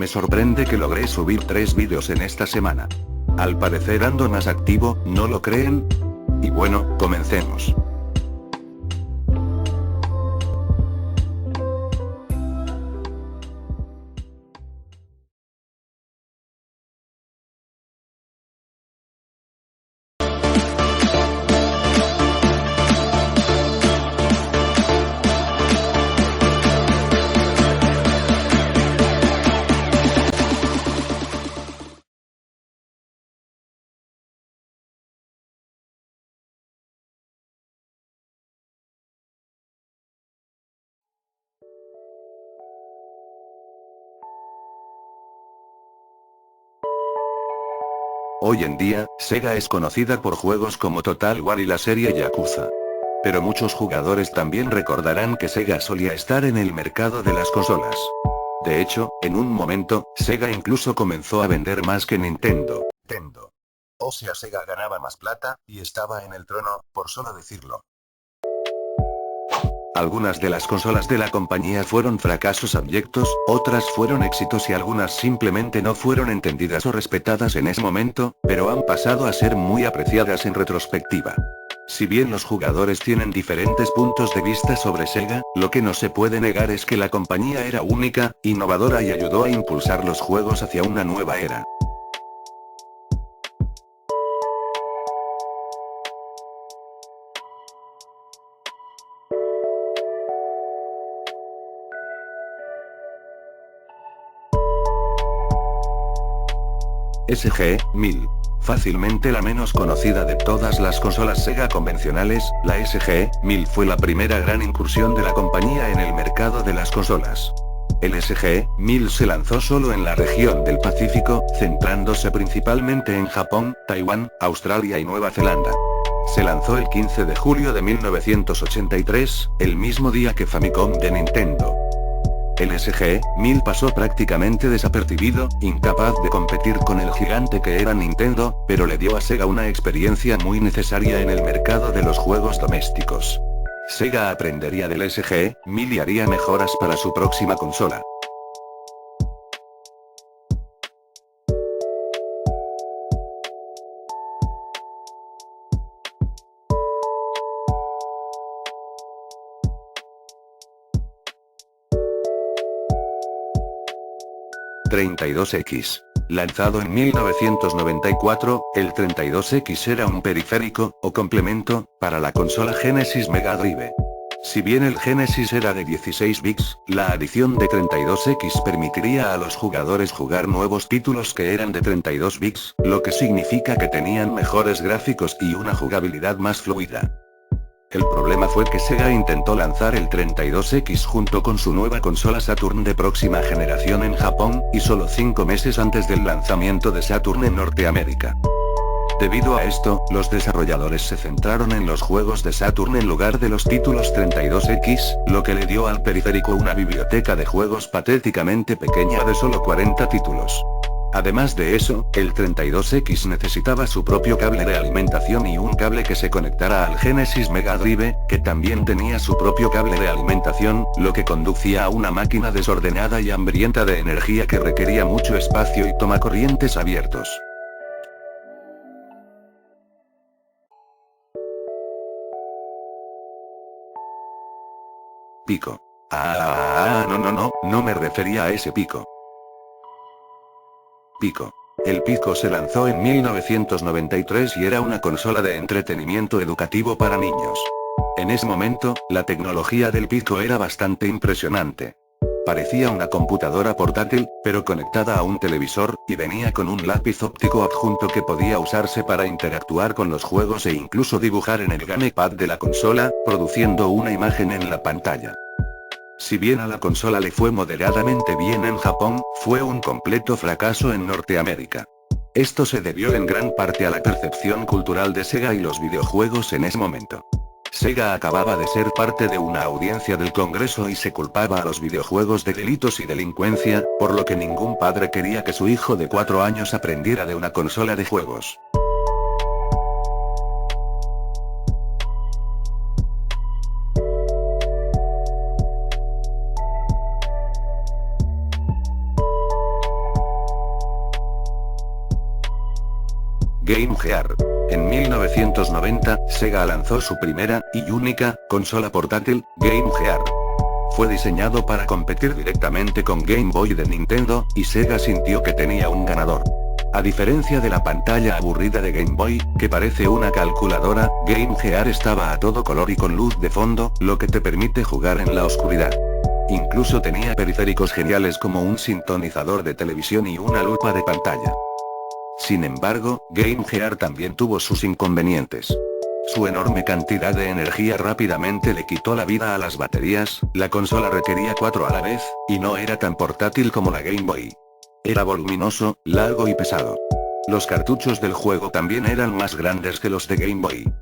Me sorprende que logré subir 3 vídeos en esta semana. Al parecer ando más activo, ¿no lo creen? Y bueno, comencemos. Hoy en día, Sega es conocida por juegos como Total War y la serie Yakuza. Pero muchos jugadores también recordarán que Sega solía estar en el mercado de las consolas. De hecho, en un momento, Sega incluso comenzó a vender más que Nintendo. O sea, Sega ganaba más plata, y estaba en el trono, por solo decirlo. Algunas de las consolas de la compañía fueron fracasos abyectos, otras fueron éxitos y algunas simplemente no fueron entendidas o respetadas en ese momento, pero han pasado a ser muy apreciadas en retrospectiva. Si bien los jugadores tienen diferentes puntos de vista sobre Sega, lo que no se puede negar es que la compañía era única, innovadora y ayudó a impulsar los juegos hacia una nueva era. SG-1000. Fácilmente la menos conocida de todas las consolas Sega convencionales, la SG-1000 fue la primera gran incursión de la compañía en el mercado de las consolas. El SG-1000 se lanzó solo en la región del Pacífico, centrándose principalmente en Japón, Taiwán, Australia y Nueva Zelanda. Se lanzó el 15 de julio de 1983, el mismo día que Famicom de Nintendo. El SG-1000 pasó prácticamente desapercibido, incapaz de competir con el gigante que era Nintendo, pero le dio a Sega una experiencia muy necesaria en el mercado de los juegos domésticos. Sega aprendería del SG-1000 y haría mejoras para su próxima consola. (32X). Lanzado en 1994, el 32X era un periférico, o complemento, para la consola Genesis Mega Drive. Si bien el Genesis era de 16 bits, la adición de 32X permitiría a los jugadores jugar nuevos títulos que eran de 32 bits, lo que significa que tenían mejores gráficos y una jugabilidad más fluida. El problema fue que Sega intentó lanzar el 32X junto con su nueva consola Saturn de próxima generación en Japón, y solo 5 meses antes del lanzamiento de Saturn en Norteamérica. Debido a esto, los desarrolladores se centraron en los juegos de Saturn en lugar de los títulos 32X, lo que le dio al periférico una biblioteca de juegos patéticamente pequeña de solo 40 títulos. Además de eso, el 32X necesitaba su propio cable de alimentación y un cable que se conectara al Genesis Mega Drive, que también tenía su propio cable de alimentación, lo que conducía a una máquina desordenada y hambrienta de energía que requería mucho espacio y tomacorrientes abiertos. Pico. No me refería a ese pico. Pico. El Pico se lanzó en 1993 y era una consola de entretenimiento educativo para niños. En ese momento, la tecnología del Pico era bastante impresionante. Parecía una computadora portátil, pero conectada a un televisor, y venía con un lápiz óptico adjunto que podía usarse para interactuar con los juegos e incluso dibujar en el gamepad de la consola, produciendo una imagen en la pantalla. Si bien a la consola le fue moderadamente bien en Japón, fue un completo fracaso en Norteamérica. Esto se debió en gran parte a la percepción cultural de Sega y los videojuegos en ese momento. Sega acababa de ser parte de una audiencia del Congreso y se culpaba a los videojuegos de delitos y delincuencia, por lo que ningún padre quería que su hijo de 4 años aprendiera de una consola de juegos. Game Gear. En 1990, Sega lanzó su primera, y única, consola portátil, Game Gear. Fue diseñado para competir directamente con Game Boy de Nintendo, y Sega sintió que tenía un ganador. A diferencia de la pantalla aburrida de Game Boy, que parece una calculadora, Game Gear estaba a todo color y con luz de fondo, lo que te permite jugar en la oscuridad. Incluso tenía periféricos geniales como un sintonizador de televisión y una lupa de pantalla. Sin embargo, Game Gear también tuvo sus inconvenientes. Su enorme cantidad de energía rápidamente le quitó la vida a las baterías, la consola requería 4 a la vez, y no era tan portátil como la Game Boy. Era voluminoso, largo y pesado. Los cartuchos del juego también eran más grandes que los de Game Boy.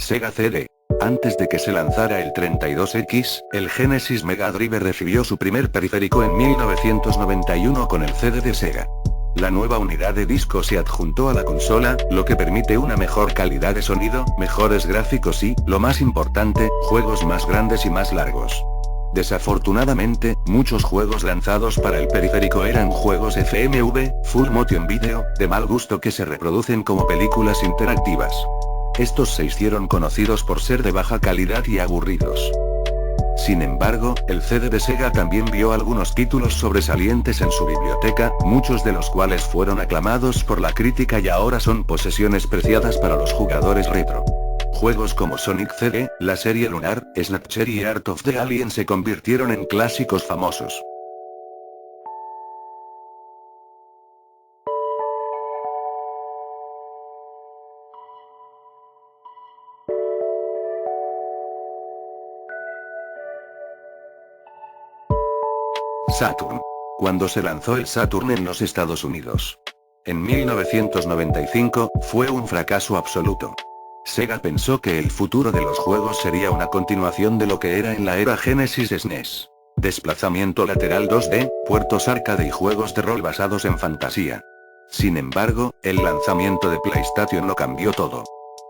Sega CD. Antes de que se lanzara el 32X, el Genesis Mega Drive recibió su primer periférico en 1991 con el CD de Sega. La nueva unidad de disco se adjuntó a la consola, lo que permite una mejor calidad de sonido, mejores gráficos y, lo más importante, juegos más grandes y más largos. Desafortunadamente, muchos juegos lanzados para el periférico eran juegos FMV, Full Motion Video, de mal gusto que se reproducen como películas interactivas. Estos se hicieron conocidos por ser de baja calidad y aburridos. Sin embargo, el CD de Sega también vio algunos títulos sobresalientes en su biblioteca, muchos de los cuales fueron aclamados por la crítica y ahora son posesiones preciadas para los jugadores retro. Juegos como Sonic CD, la serie Lunar, Snatcher y Art of the Alien se convirtieron en clásicos famosos. Saturn. Cuando se lanzó el Saturn en los Estados Unidos. En 1995, fue un fracaso absoluto. Sega pensó que el futuro de los juegos sería una continuación de lo que era en la era Genesis SNES. Desplazamiento lateral 2D, puertos arcade y juegos de rol basados en fantasía. Sin embargo, el lanzamiento de PlayStation lo cambió todo.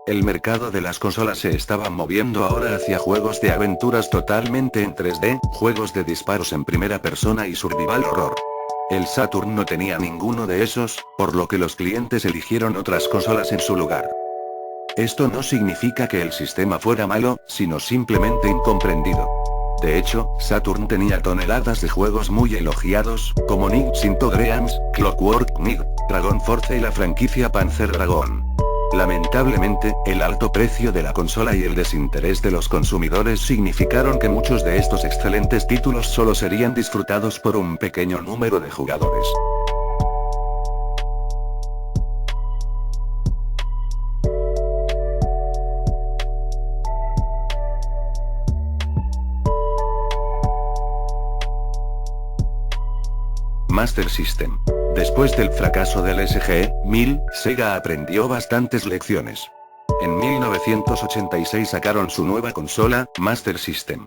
El mercado de las consolas se estaba moviendo ahora hacia juegos de aventuras totalmente en 3D, juegos de disparos en primera persona y survival horror. El Saturn no tenía ninguno de esos, por lo que los clientes eligieron otras consolas en su lugar. Esto no significa que el sistema fuera malo, sino simplemente incomprendido. De hecho, Saturn tenía toneladas de juegos muy elogiados, como Knights into Dreams, Clockwork Knight, Dragon Force y la franquicia Panzer Dragoon. Lamentablemente, el alto precio de la consola y el desinterés de los consumidores significaron que muchos de estos excelentes títulos solo serían disfrutados por un pequeño número de jugadores. Master System. Después del fracaso del SG-1000, Sega aprendió bastantes lecciones. En 1986 sacaron su nueva consola, Master System.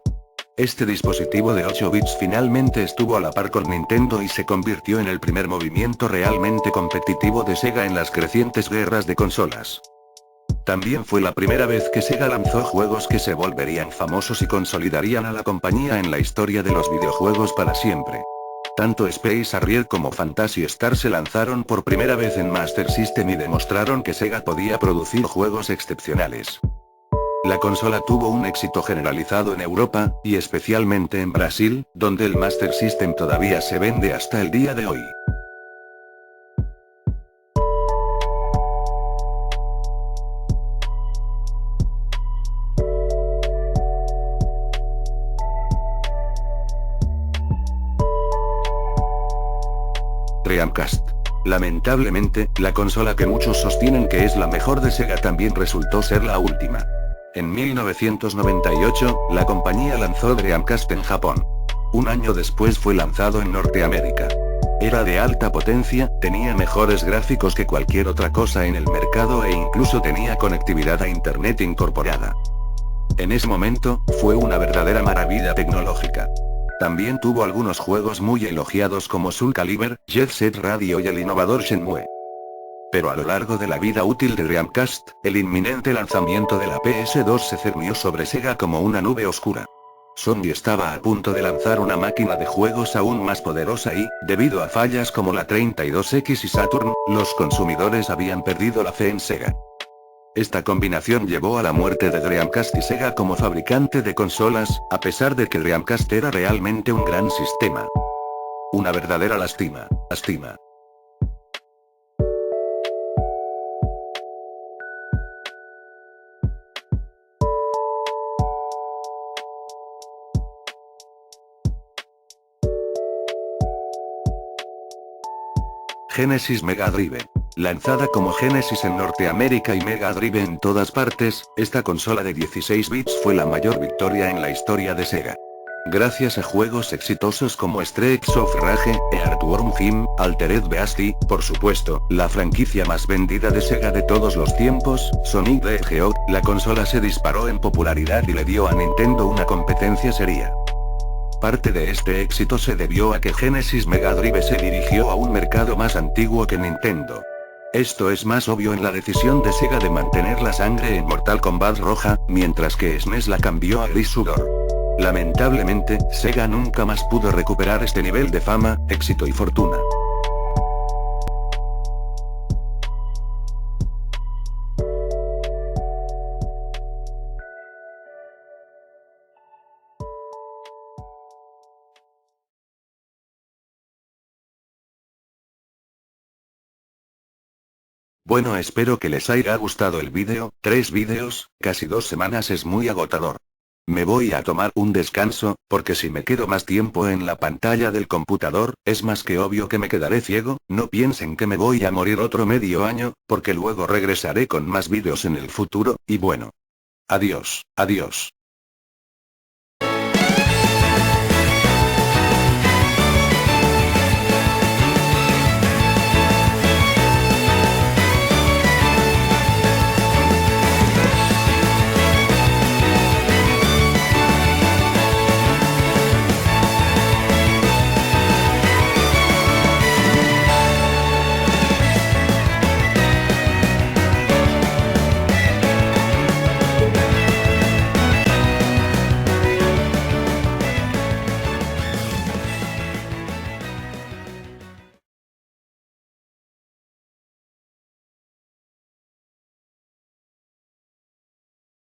Este dispositivo de 8 bits finalmente estuvo a la par con Nintendo y se convirtió en el primer movimiento realmente competitivo de Sega en las crecientes guerras de consolas. También fue la primera vez que Sega lanzó juegos que se volverían famosos y consolidarían a la compañía en la historia de los videojuegos para siempre. Tanto Space Harrier como Phantasy Star se lanzaron por primera vez en Master System y demostraron que Sega podía producir juegos excepcionales. La consola tuvo un éxito generalizado en Europa, y especialmente en Brasil, donde el Master System todavía se vende hasta el día de hoy. Dreamcast. Lamentablemente, la consola que muchos sostienen que es la mejor de Sega también resultó ser la última. En 1998, la compañía lanzó Dreamcast en Japón. Un año después fue lanzado en Norteamérica. Era de alta potencia, tenía mejores gráficos que cualquier otra cosa en el mercado e incluso tenía conectividad a internet incorporada. En ese momento, fue una verdadera maravilla tecnológica. También tuvo algunos juegos muy elogiados como Soul Calibur, Jet Set Radio y el innovador Shenmue. Pero a lo largo de la vida útil de Dreamcast, el inminente lanzamiento de la PS2 se cernió sobre Sega como una nube oscura. Sony estaba a punto de lanzar una máquina de juegos aún más poderosa y, debido a fallas como la 32X y Saturn, los consumidores habían perdido la fe en Sega. Esta combinación llevó a la muerte de Dreamcast y Sega como fabricante de consolas, a pesar de que Dreamcast era realmente un gran sistema. Una verdadera lástima. Genesis Mega Drive. Lanzada como Genesis en Norteamérica y Mega Drive en todas partes, esta consola de 16 bits fue la mayor victoria en la historia de Sega. Gracias a juegos exitosos como Streets of Rage, Earthworm Jim, Altered Beast y, por supuesto, la franquicia más vendida de Sega de todos los tiempos, Sonic the Hedgehog, la consola se disparó en popularidad y le dio a Nintendo una competencia seria. Parte de este éxito se debió a que Genesis Mega Drive se dirigió a un mercado más antiguo que Nintendo. Esto es más obvio en la decisión de Sega de mantener la sangre en Mortal Kombat roja, mientras que SNES la cambió a gris sudor. Lamentablemente, Sega nunca más pudo recuperar este nivel de fama, éxito y fortuna. Bueno, espero que les haya gustado el vídeo. 3 vídeos, casi 2 semanas es muy agotador. Me voy a tomar un descanso, porque si me quedo más tiempo en la pantalla del computador, es más que obvio que me quedaré ciego. No piensen que me voy a morir otro medio año, porque luego regresaré con más vídeos en el futuro, y bueno. Adiós.